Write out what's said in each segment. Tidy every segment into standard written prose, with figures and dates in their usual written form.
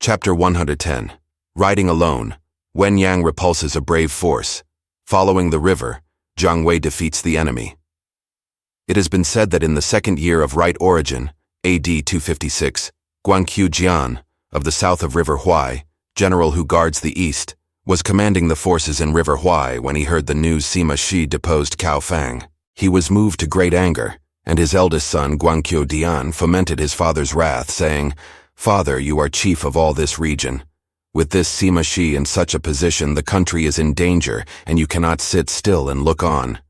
Chapter 110. Riding alone, Wen Yang repulses a brave force. Following the river, Jiang defeats the enemy. It has been said that in the second year of right origin, AD 256, Guan Yu Jiang, of the south of River Huai, general who guards the east, was commanding the forces in River Huai when he heard the news Sima Shi deposed Cao Fang. He was moved to great anger, and his eldest son Guan Yu Dian fomented his father's wrath, saying, "Father, you are chief of all this region. With this Sima Shi in such a position, the country is in danger, and you cannot sit still and look on."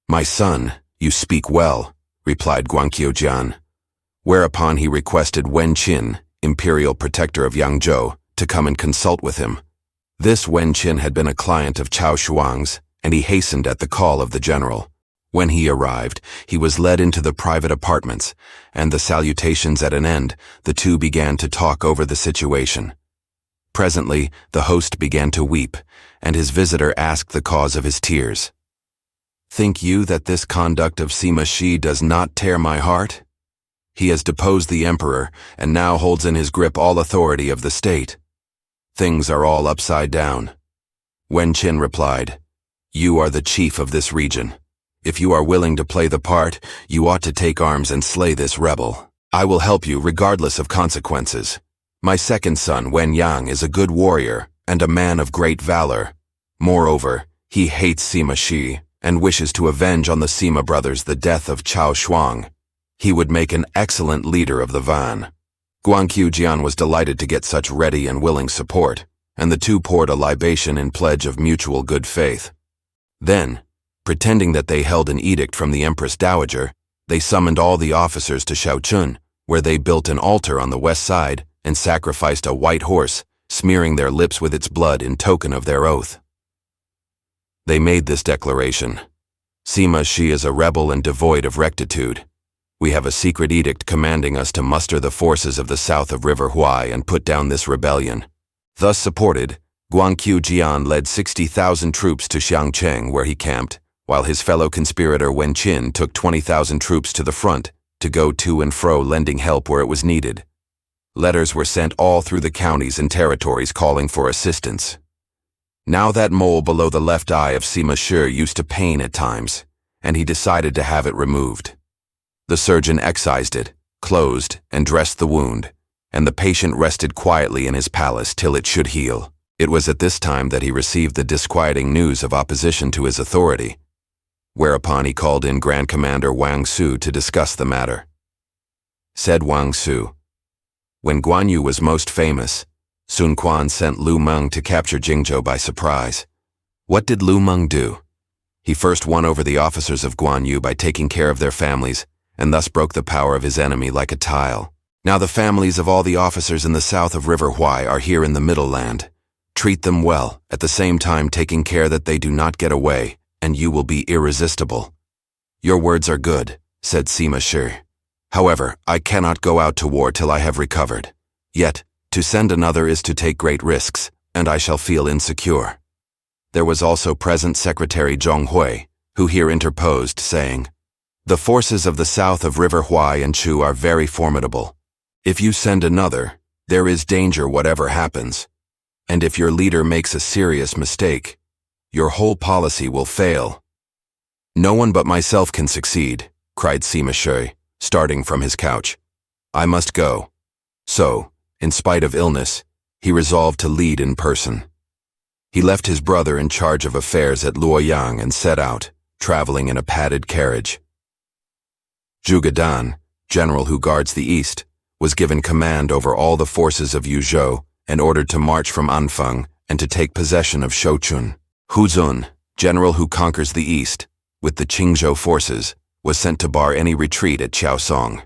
"My son, you speak well," replied Guan Yu Jian. Whereupon he requested Wen Qin, imperial protector of Yangzhou, to come and consult with him. This Wen Qin had been a client of Cao Shuang's, and he hastened at the call of the general. When he arrived, he was led into the private apartments, and the salutations at an end, the two began to talk over the situation. Presently, the host began to weep, and his visitor asked the cause of his tears. "Think you that this conduct of Sima Shi does not tear my heart? He has deposed the emperor, and now holds in his grip all authority of the state. Things are all upside down." Wen Qin replied, "You are the chief of this region. If you are willing to play the part, you ought to take arms and slay this rebel. I will help you regardless of consequences. My second son, Wen Yang, is a good warrior and a man of great valor. Moreover, he hates Sima Shi and wishes to avenge on the Sima brothers the death of Cao Shuang. He would make an excellent leader of the van." Guan Yu Jian was delighted to get such ready and willing support, and the two poured a libation in pledge of mutual good faith. Then, pretending that they held an edict from the Empress Dowager, they summoned all the officers to Shaochun, where they built an altar on the west side and sacrificed a white horse, smearing their lips with its blood in token of their oath. They made this declaration: "Sima Shi is a rebel and devoid of rectitude. We have a secret edict commanding us to muster the forces of the south of River Huai and put down this rebellion." Thus supported, Guan Yu Jian led 60,000 troops to Xiangcheng, where he camped, while his fellow conspirator Wen Qin took 20,000 troops to the front to go to and fro lending help where it was needed. Letters were sent all through the counties and territories calling for assistance. Now that mole below the left eye of Sima Shi used to pain at times, and he decided to have it removed. The surgeon excised it, closed, and dressed the wound, and the patient rested quietly in his palace till it should heal. It was at this time that he received the disquieting news of opposition to his authority, whereupon he called in Grand Commander Wang Su to discuss the matter. Said Wang Su, "When Guan Yu was most famous, Sun Quan sent Liu Meng to capture Jingzhou by surprise. What did Liu Meng do? He first won over the officers of Guan Yu by taking care of their families, and thus broke the power of his enemy like a tile. Now the families of all the officers in the south of River Huai are here in the Middle Land. Treat them well, at the same time taking care that they do not get away, and you will be irresistible." "Your words are good," said Sima Shi. "However, I cannot go out to war till I have recovered. Yet, to send another is to take great risks, and I shall feel insecure." There was also present Secretary Zhong Hui, who here interposed, saying, "The forces of the south of River Huai and Chu are very formidable. If you send another, there is danger whatever happens. And if your leader makes a serious mistake, your whole policy will fail." "No one but myself can succeed," cried Sima Shi, starting from his couch. "I must go." So, in spite of illness, he resolved to lead in person. He left his brother in charge of affairs at Luoyang and set out, traveling in a padded carriage. Zhuge Liang, general who guards the east, was given command over all the forces of Yuzhou and ordered to march from Anfeng and to take possession of Shouchun. Hu Zun, general who conquers the east, with the Qingzhou forces, was sent to bar any retreat at Chaosong.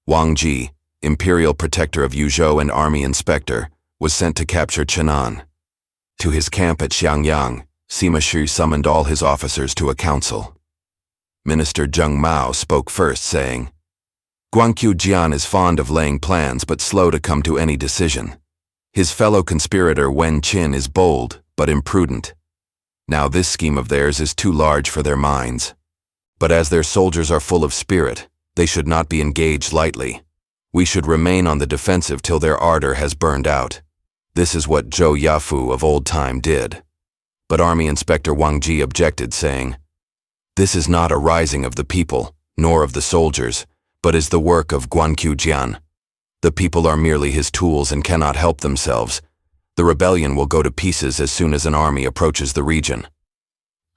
Wang Ji, imperial protector of Yuzhou and army inspector, was sent to capture Chenan. To his camp at Xiangyang, Sima Shi summoned all his officers to a council. Minister Zheng Mao spoke first, saying, "Guan Yu Jian is fond of laying plans but slow to come to any decision. His fellow conspirator Wen Qin is bold but imprudent. Now this scheme of theirs is too large for their minds. But as their soldiers are full of spirit, they should not be engaged lightly. We should remain on the defensive till their ardor has burned out. This is what Zhou Yafu of old time did. But Army Inspector Wang Ji objected, saying, "This is not a rising of the people, nor of the soldiers, but is the work of Guan Yu Jiang. The people are merely his tools and cannot help themselves. The rebellion will go to pieces as soon as an army approaches the region."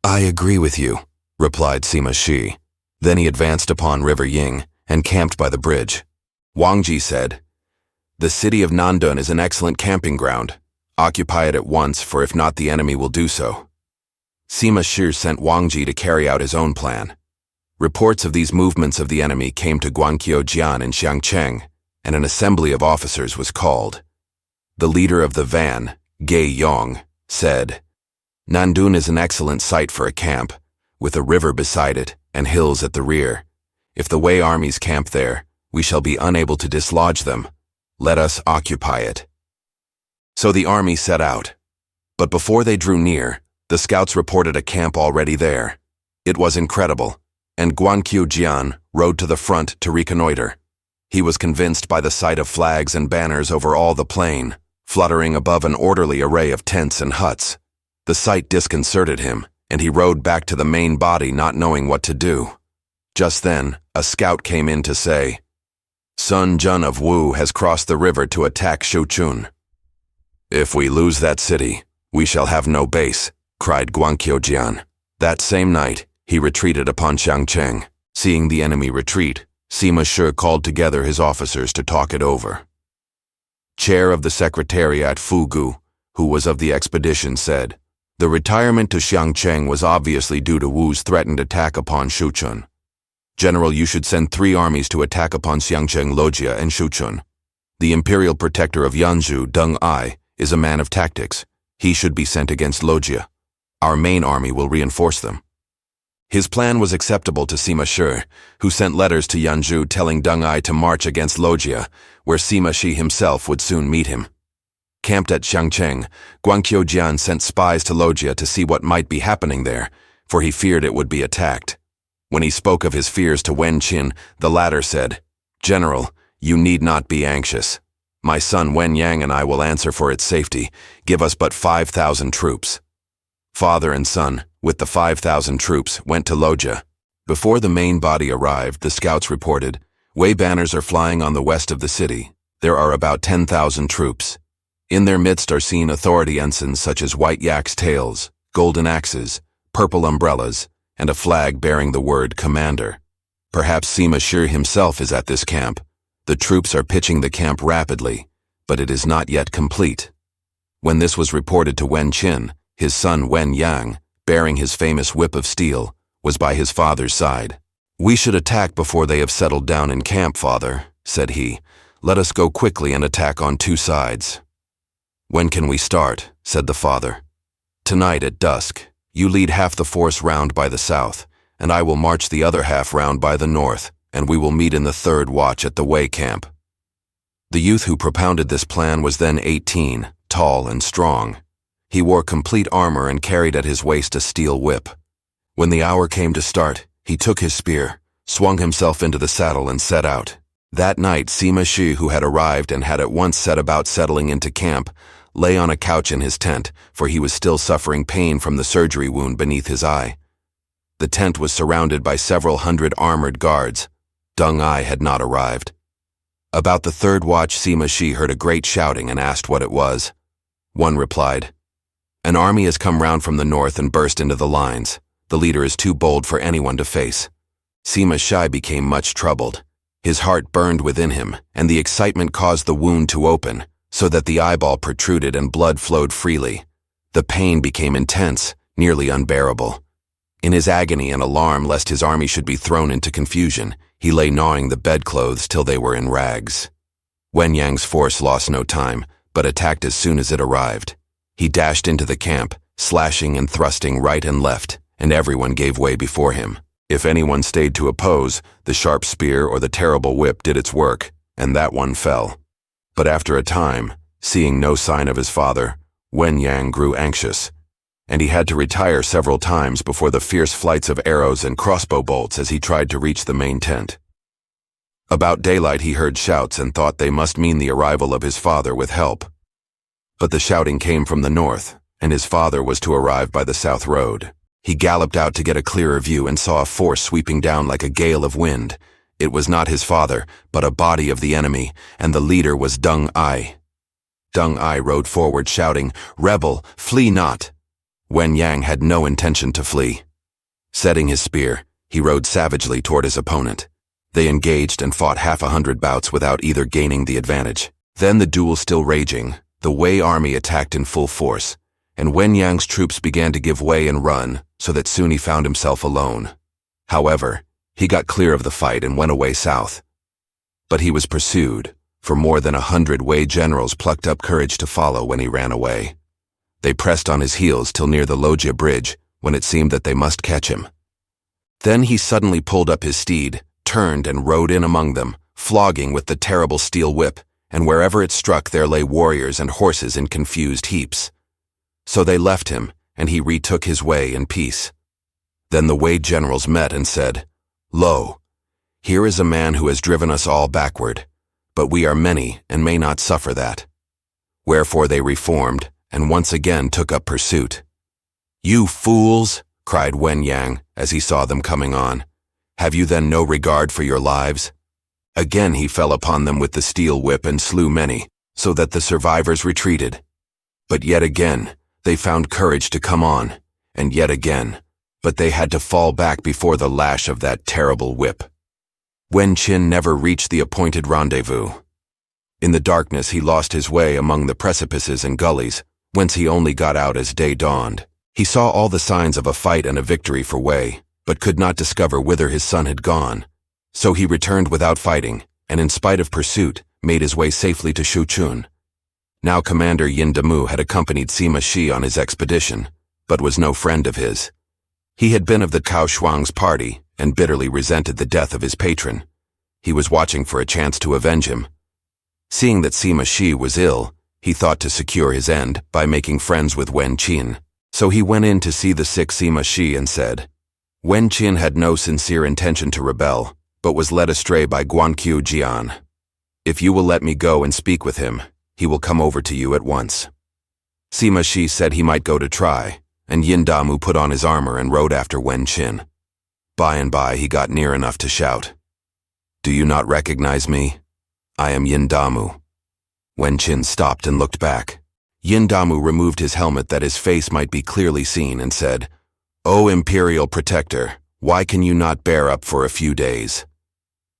"I agree with you," replied Sima Shi. Then he advanced upon River Ying and camped by the bridge. Wang Ji said, "The city of Nandun is an excellent camping ground. Occupy it at once, for if not, the enemy will do so." Sima Shi sent Wang Ji to carry out his own plan. Reports of these movements of the enemy came to Guanqiu Jian in Xiangcheng, and an assembly of officers was called. The leader of the van, Gei Yong, said, "Nandun is an excellent site for a camp, with a river beside it and hills at the rear. If the Wei armies camp there, we shall be unable to dislodge them. Let us occupy it." So the army set out. But before they drew near, the scouts reported a camp already there. It was incredible, and Guanqiu Jian rode to the front to reconnoiter. He was convinced by the sight of flags and banners over all the plain, fluttering above an orderly array of tents and huts. The sight disconcerted him, and he rode back to the main body not knowing what to do. Just then, a scout came in to say, "Sun Jun of Wu has crossed the river to attack Shuchun." "If we lose that city, we shall have no base," cried Guanqiu Jian. That same night, he retreated upon Xiangcheng. Seeing the enemy retreat, Sima Shi called together his officers to talk it over. Chair of the Secretariat Fugu, who was of the expedition, said, "The retirement to Xiangcheng was obviously due to Wu's threatened attack upon Shuchun. General, you should send 3 armies to attack upon Xiangcheng, Lojia, and Shuchun. The imperial protector of Yanzhou, Deng Ai, is a man of tactics. He should be sent against Lojia. Our main army will reinforce them." His plan was acceptable to Sima Shi, who sent letters to Yanzhou telling Deng Ai to march against Lojia, where Sima Shi himself would soon meet him. Camped at Xiangcheng, Guanqiu Jian sent spies to Lojia to see what might be happening there, for he feared it would be attacked. When he spoke of his fears to Wen Qin, the latter said, "General, you need not be anxious. My son Wen Yang and I will answer for its safety. Give us but 5,000 troops." Father and son, with the 5,000 troops, went to Lojia. Before the main body arrived, the scouts reported, "Wei banners are flying on the west of the city. There are about 10,000 troops. In their midst are seen authority ensigns such as white yaks' tails, golden axes, purple umbrellas, and a flag bearing the word Commander. Perhaps Sima Shi himself is at this camp. The troops are pitching the camp rapidly, but it is not yet complete." When this was reported to Wen Qin, his son Wen Yang, bearing his famous whip of steel, was by his father's side. "We should attack before they have settled down in camp, father," said he. "Let us go quickly and attack on 2 sides." "When can we start?" said the father. "Tonight at dusk. You lead half the force round by the south, and I will march the other half round by the north, and we will meet in the 3rd watch at the Wei camp." The youth who propounded this plan was then 18, tall and strong. He wore complete armor and carried at his waist a steel whip. When the hour came to start, he took his spear, swung himself into the saddle, and set out. That night, Sima Shi, who had arrived and had at once set about settling into camp, lay on a couch in his tent, for he was still suffering pain from the surgery wound beneath his eye. The tent was surrounded by several hundred armored guards. Deng Ai had not arrived. About the 3rd watch, Sima Shi heard a great shouting and asked what it was. One replied, "An army has come round from the north and burst into the lines. The leader is too bold for anyone to face." Sima Shi became much troubled. His heart burned within him, and the excitement caused the wound to open, so that the eyeball protruded and blood flowed freely. The pain became intense, nearly unbearable. In his agony and alarm lest his army should be thrown into confusion, he lay gnawing the bedclothes till they were in rags. Wen Yang's force lost no time, but attacked as soon as it arrived. He dashed into the camp, slashing and thrusting right and left, and everyone gave way before him. If anyone stayed to oppose, the sharp spear or the terrible whip did its work, and that one fell. But after a time, seeing no sign of his father, Wen Yang grew anxious, and he had to retire several times before the fierce flights of arrows and crossbow bolts as he tried to reach the main tent. About daylight he heard shouts and thought they must mean the arrival of his father with help. But the shouting came from the north, and his father was to arrive by the south road. He galloped out to get a clearer view and saw a force sweeping down like a gale of wind. It was not his father, but a body of the enemy, and the leader was Deng Ai. Deng Ai rode forward shouting, "Rebel, flee not!" Wen Yang had no intention to flee. Setting his spear, he rode savagely toward his opponent. They engaged and fought 100 bouts without either gaining the advantage. Then, the duel still raging, the Wei army attacked in full force, and Wen Yang's troops began to give way and run, so that soon he found himself alone. However, he got clear of the fight and went away south. But he was pursued, for more than 100 Wei generals plucked up courage to follow when he ran away. They pressed on his heels till near the Lojia Bridge, when it seemed that they must catch him. Then he suddenly pulled up his steed, turned and rode in among them, flogging with the terrible steel whip, and wherever it struck there lay warriors and horses in confused heaps. So they left him, and he retook his way in peace. Then the Wei generals met and said, "Lo, here is a man who has driven us all backward, but we are many and may not suffer that." Wherefore they reformed, and once again took up pursuit. "You fools!" cried Wen Yang as he saw them coming on. "Have you then no regard for your lives?" Again he fell upon them with the steel whip and slew many, so that the survivors retreated. But yet again they found courage to come on, and yet again, but they had to fall back before the lash of that terrible whip. Wen Qin never reached the appointed rendezvous. In the darkness he lost his way among the precipices and gullies, whence he only got out as day dawned. He saw all the signs of a fight and a victory for Wei, but could not discover whither his son had gone. So he returned without fighting, and in spite of pursuit, made his way safely to Shuchun. Now Commander Yin Damu had accompanied Sima Shi on his expedition, but was no friend of his. He had been of the Cao Shuang's party, and bitterly resented the death of his patron. He was watching for a chance to avenge him. Seeing that Sima Shi was ill, he thought to secure his end by making friends with Wen Qin. So he went in to see the sick Sima Shi and said, "Wen Qin had no sincere intention to rebel, but was led astray by Guan Yu Jiang. If you will let me go and speak with him, he will come over to you at once." Sima Shi said he might go to try, and Yin Damu put on his armor and rode after Wen Qin. By and by he got near enough to shout, "Do you not recognize me? I am Yin Damu." Wen Qin stopped and looked back. Yin Damu removed his helmet that his face might be clearly seen and said, "O Imperial Protector, why can you not bear up for a few days?"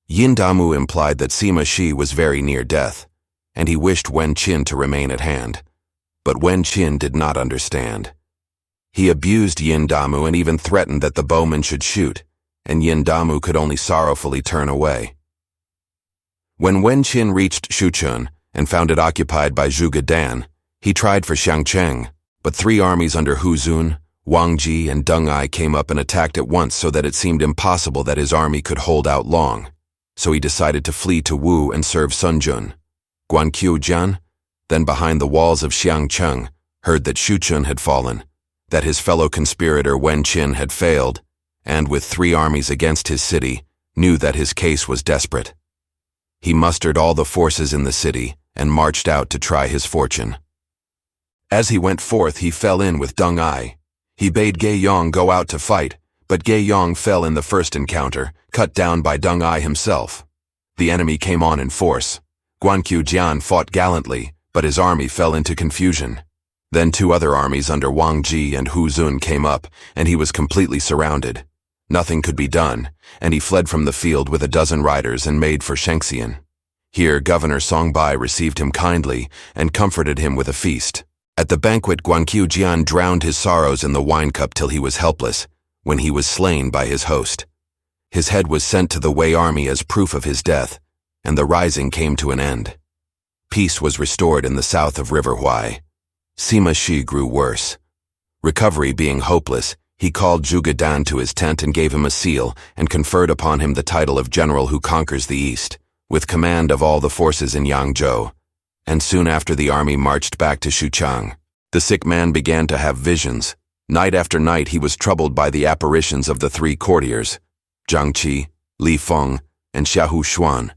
Yin Damu implied that Sima Shi was very near death, and he wished Wen Qin to remain at hand. But Wen Qin did not understand. He abused Yin Damu and even threatened that the bowman should shoot, and Yin Damu could only sorrowfully turn away. When Wen Qin reached Shuchun and found it occupied by Zhuge Liang, he tried for Xiangcheng, but 3 armies under Hu Zun, Wang Ji, and Deng Ai came up and attacked at once so that it seemed impossible that his army could hold out long. So he decided to flee to Wu and serve Sun Jun. Guan Yu, then behind the walls of Xiangcheng, heard that Shuchun had fallen, that his fellow conspirator Wen Qin had failed, and with 3 armies against his city, knew that his case was desperate. He mustered all the forces in the city and marched out to try his fortune. As he went forth, he fell in with Deng Ai. He bade Ge Yong go out to fight, but Ge Yong fell in the first encounter, cut down by Deng Ai himself. The enemy came on in force. Guan Yu fought gallantly, but his army fell into confusion. Then 2 other armies under Wang Ji and Hu Zun came up, and he was completely surrounded. Nothing could be done, and he fled from the field with 12 riders and made for Shengxian. Here Governor Song Bai received him kindly and comforted him with a feast. At the banquet, Guan Yu drowned his sorrows in the wine cup till he was helpless, when he was slain by his host. His head was sent to the Wei army as proof of his death, and the rising came to an end. Peace was restored in the south of River Huai. Sima Shi grew worse. Recovery being hopeless, he called Zhuge Liang to his tent and gave him a seal and conferred upon him the title of general who conquers the east, with command of all the forces in Yangzhou. And soon after the army marched back to Xuchang. The sick man began to have visions. Night after night he was troubled by the apparitions of the 3 courtiers, Zhang Qi, Li Feng, and Xiahou Xuan,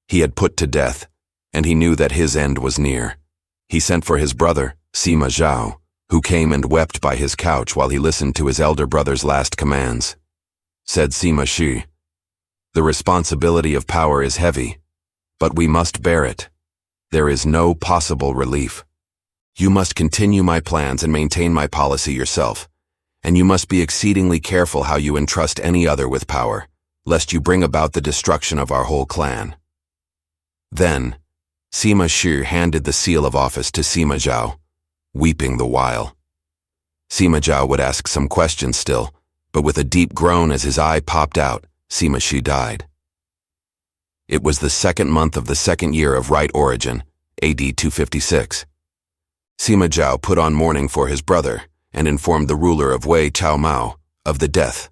He had put to death, and he knew that his end was near. He sent for his brother, Sima Zhao, who came and wept by his couch while he listened to his elder brother's last commands. Said Sima Shi, "The responsibility of power is heavy, but we must bear it. There is no possible relief. You must continue my plans and maintain my policy yourself, and you must be exceedingly careful how you entrust any other with power, lest you bring about the destruction of our whole clan." Then, Sima Shi handed the seal of office to Sima Zhao, weeping the while. Sima Zhao would ask some questions still, but with a deep groan as his eye popped out, Sima Shi died. It was the 2nd month of the 2nd year of right origin, AD 256. Sima Zhao put on mourning for his brother and informed the ruler of Wei Chao Mao of the death.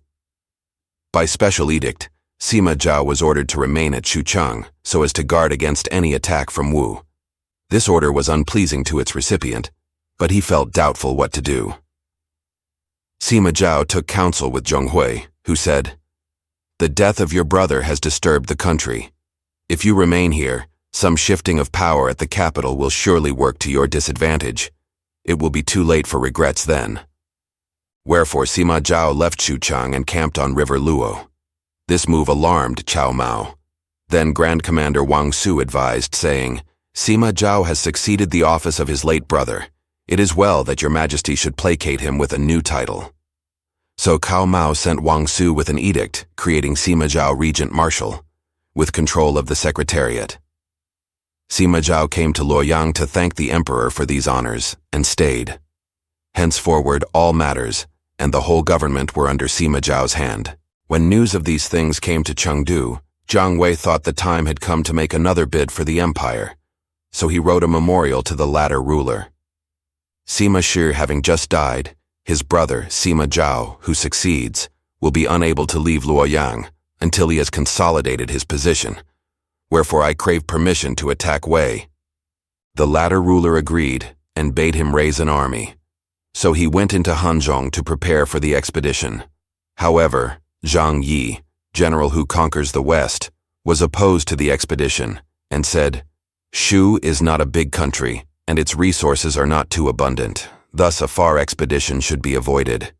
By special edict, Sima Zhao was ordered to remain at Xuchang so as to guard against any attack from Wu. This order was unpleasing to its recipient, but he felt doubtful what to do. Sima Zhao took counsel with Zhonghui, who said, "The death of your brother has disturbed the country. If you remain here, some shifting of power at the capital will surely work to your disadvantage. It will be too late for regrets then." Wherefore Sima Zhao left Xuchang and camped on River Luo. This move alarmed Cao Mao. Then Grand Commander Wang Su advised, saying, "Sima Zhao has succeeded the office of his late brother. It is well that your majesty should placate him with a new title." So Cao Mao sent Wang Su with an edict creating Sima Zhao regent marshal, with control of the secretariat. Sima Zhao came to Luoyang to thank the emperor for these honors, and stayed. Henceforward all matters, and the whole government were under Sima Zhao's hand. When news of these things came to Chengdu, Jiang Wei thought the time had come to make another bid for the empire, so he wrote a memorial to the latter ruler. Sima Shi having just died, his brother, Sima Zhao, who succeeds, will be unable to leave Luoyang until he has consolidated his position. Wherefore I crave permission to attack Wei. The latter ruler agreed and bade him raise an army. So he went into Hanzhong to prepare for the expedition. However, Zhang Yi, general who conquers the West, was opposed to the expedition and said, "Shu is not a big country, and its resources are not too abundant. Thus a far expedition should be avoided.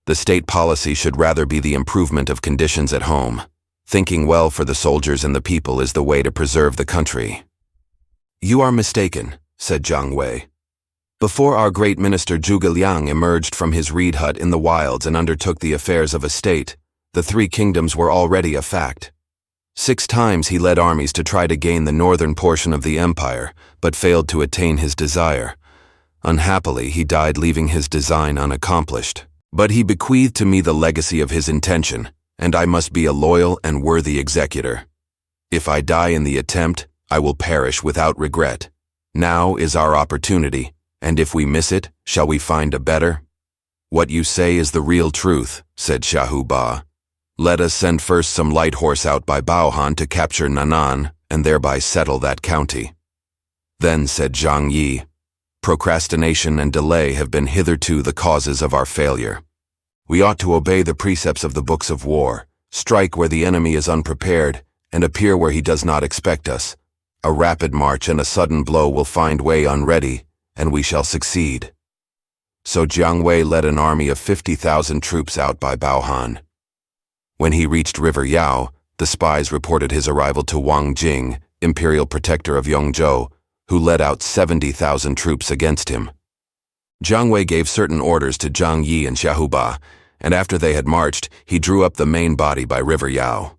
The state policy should rather be the improvement of conditions at home. Thinking well for the soldiers and the people is the way to preserve the country." "You are mistaken," said Jiang Wei. "Before our great minister Zhuge Liang emerged from his reed hut in the wilds and undertook the affairs of a state, the 3 kingdoms were already a fact. 6 times he led armies to try to gain the northern portion of the empire, but failed to attain his desire. Unhappily, he died leaving his design unaccomplished. But he bequeathed to me the legacy of his intention, and I must be a loyal and worthy executor. If I die in the attempt, I will perish without regret. Now is our opportunity, and if we miss it, shall we find a better?" "What you say is the real truth," said Shahu Ba. "Let us send first some light horse out by Baohan to capture Nanan and thereby settle that county." Then said Zhang Yi, "Procrastination and delay have been hitherto the causes of our failure. We ought to obey the precepts of the books of war, strike where the enemy is unprepared, and appear where he does not expect us. A rapid march and a sudden blow will find Wei unready, and we shall succeed." So Jiang Wei led an army of 50,000 troops out by Baohan. When he reached River Yao, the spies reported his arrival to Wang Jing, imperial protector of Yongzhou, who led out 70,000 troops against him. Jiang Wei gave certain orders to Zhang Yi and Xiaohuba, and after they had marched, he drew up the main body by River Yao.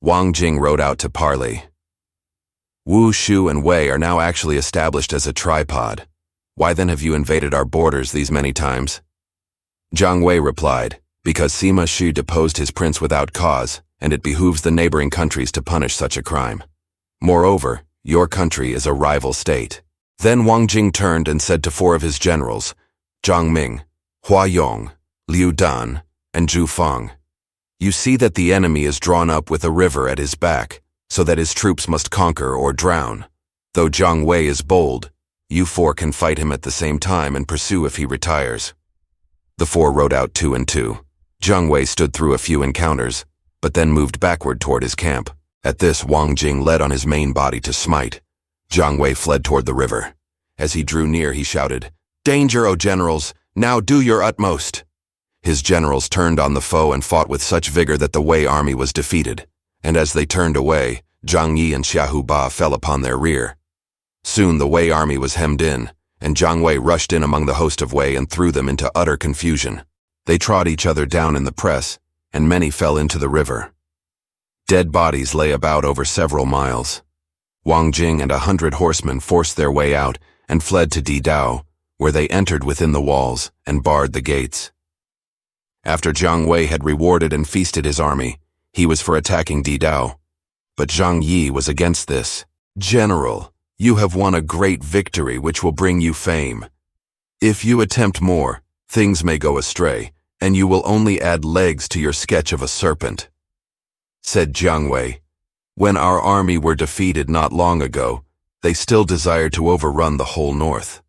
Wang Jing rode out to parley. "Wu, Shu, and Wei are now actually established as a tripod. Why then have you invaded our borders these many times?" Jiang Wei replied, "Because Sima Shi deposed his prince without cause, and it behooves the neighboring countries to punish such a crime. Moreover, your country is a rival state." Then Wang Jing turned and said to 4 of his generals, Zhang Ming, Hua Yong, Liu Dan, and Zhu Fang, "You see that the enemy is drawn up with a river at his back, so that his troops must conquer or drown. Though Jiang Wei is bold, you 4 can fight him at the same time and pursue if he retires." The 4 rode out 2 and 2. Jiang Wei stood through a few encounters, but then moved backward toward his camp, At this, Wang Jing led on his main body to smite. Jiang Wei fled toward the river. As he drew near, he shouted, "Danger, O generals! Now do your utmost!" His generals turned on the foe and fought with such vigor that the Wei army was defeated, and as they turned away, Zhang Yi and Xiahou Ba fell upon their rear. Soon the Wei army was hemmed in, and Jiang Wei rushed in among the host of Wei and threw them into utter confusion. They trod each other down in the press, and many fell into the river. Dead bodies lay about over several miles. Wang Jing and 100 horsemen forced their way out and fled to Didao, where they entered within the walls and barred the gates. After Jiang Wei had rewarded and feasted his army, he was for attacking Didao. But Zhang Yi was against this. "General, you have won a great victory which will bring you fame. If you attempt more, things may go astray, and you will only add legs to your sketch of a serpent," said Jiang Wei. "When our army were defeated not long ago, they still desired to overrun the whole north.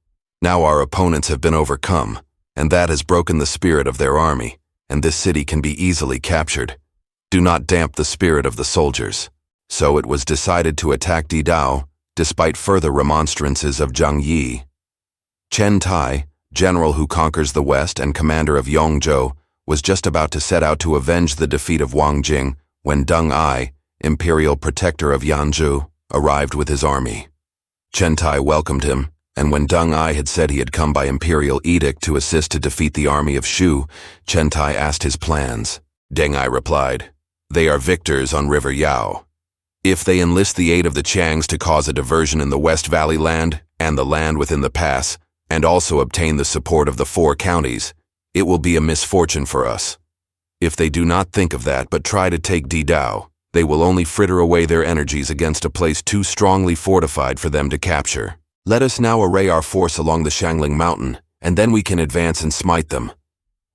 Now our opponents have been overcome, and that has broken the spirit of their army, and this city can be easily captured. Do not damp the spirit of the soldiers." So it was decided to attack Didao, despite further remonstrances of Zhang Yi. Chen Tai, general who conquers the west and commander of Yongzhou, was just about to set out to avenge the defeat of Wang Jing when Deng Ai, imperial protector of Yanzhou, arrived with his army. Chen Tai welcomed him, and when Deng Ai had said he had come by imperial edict to assist to defeat the army of Shu, Chen Tai asked his plans. Deng Ai replied, "They are victors on River Yao. If they enlist the aid of the Qiangs to cause a diversion in the West Valley land and the land within the pass, and also obtain the support of the 4 counties, it will be a misfortune for us. If they do not think of that but try to take Didao, they will only fritter away their energies against a place too strongly fortified for them to capture. Let us now array our force along the Shangling Mountain, and then we can advance and smite them.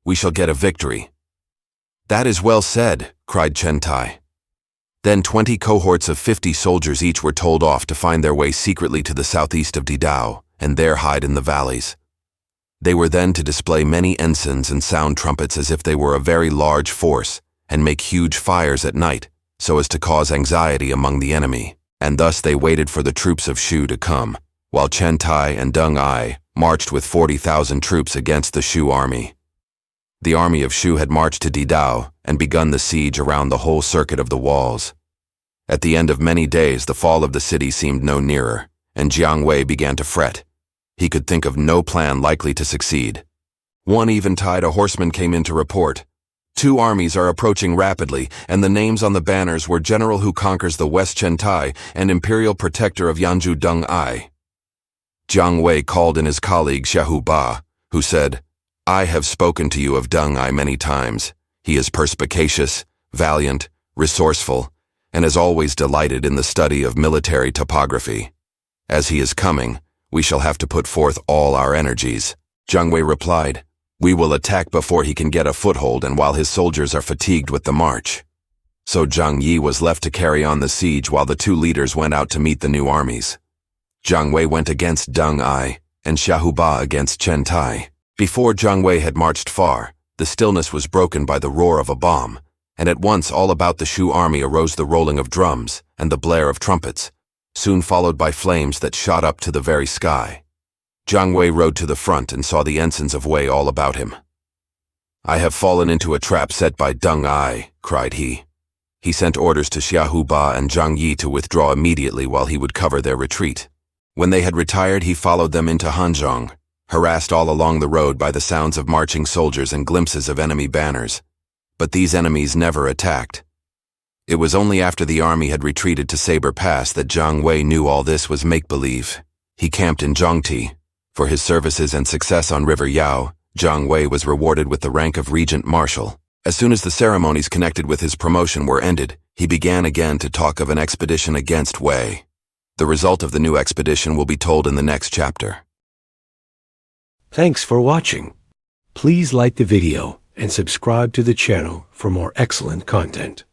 We shall get a victory." "That is well said," cried Chen Tai. Then 20 cohorts of 50 soldiers each were told off to find their way secretly to the southeast of Didao, and there hide in the valleys. They were then to display many ensigns and sound trumpets as if they were a very large force, and make huge fires at night, so as to cause anxiety among the enemy. And thus they waited for the troops of Shu to come, while Chen Tai and Deng Ai marched with 40,000 troops against the Shu army. The army of Shu had marched to Didao and begun the siege around the whole circuit of the walls. At the end of many days, the fall of the city seemed no nearer, and Jiang Wei began to fret. He could think of no plan likely to succeed. One eventide, a horseman came in to report, "2 armies are approaching rapidly, and the names on the banners were General who conquers the West Chen Tai and Imperial Protector of Yanzhou Deng Ai." Jiang Wei called in his colleague Xiahou Ba, who said, "I have spoken to you of Deng Ai many times. He is perspicacious, valiant, resourceful, and has always delighted in the study of military topography. As he is coming, we shall have to put forth all our energies." Jiang Wei replied, "We will attack before he can get a foothold and while his soldiers are fatigued with the march." So Zhang Yi was left to carry on the siege while the 2 leaders went out to meet the new armies. Jiang Wei went against Deng Ai and Xiahou Ba against Chen Tai. Before Jiang Wei had marched far, the stillness was broken by the roar of a bomb, and at once all about the Shu army arose the rolling of drums and the blare of trumpets, soon followed by flames that shot up to the very sky. Jiang Wei rode to the front and saw the ensigns of Wei all about him. "I have fallen into a trap set by Deng Ai," cried he. He sent orders to Xiahou Ba and Zhang Yi to withdraw immediately while he would cover their retreat. When they had retired, he followed them into Hanzhong, harassed all along the road by the sounds of marching soldiers and glimpses of enemy banners. But these enemies never attacked. It was only after the army had retreated to Saber Pass that Jiang Wei knew all this was make-believe. He camped in Zhongti. For his services and success on River Yao, Jiang Wei was rewarded with the rank of Regent Marshal. As soon as the ceremonies connected with his promotion were ended, he began again to talk of an expedition against Wei. The result of the new expedition will be told in the next chapter. Thanks for watching. Please like the video and subscribe to the channel for more excellent content.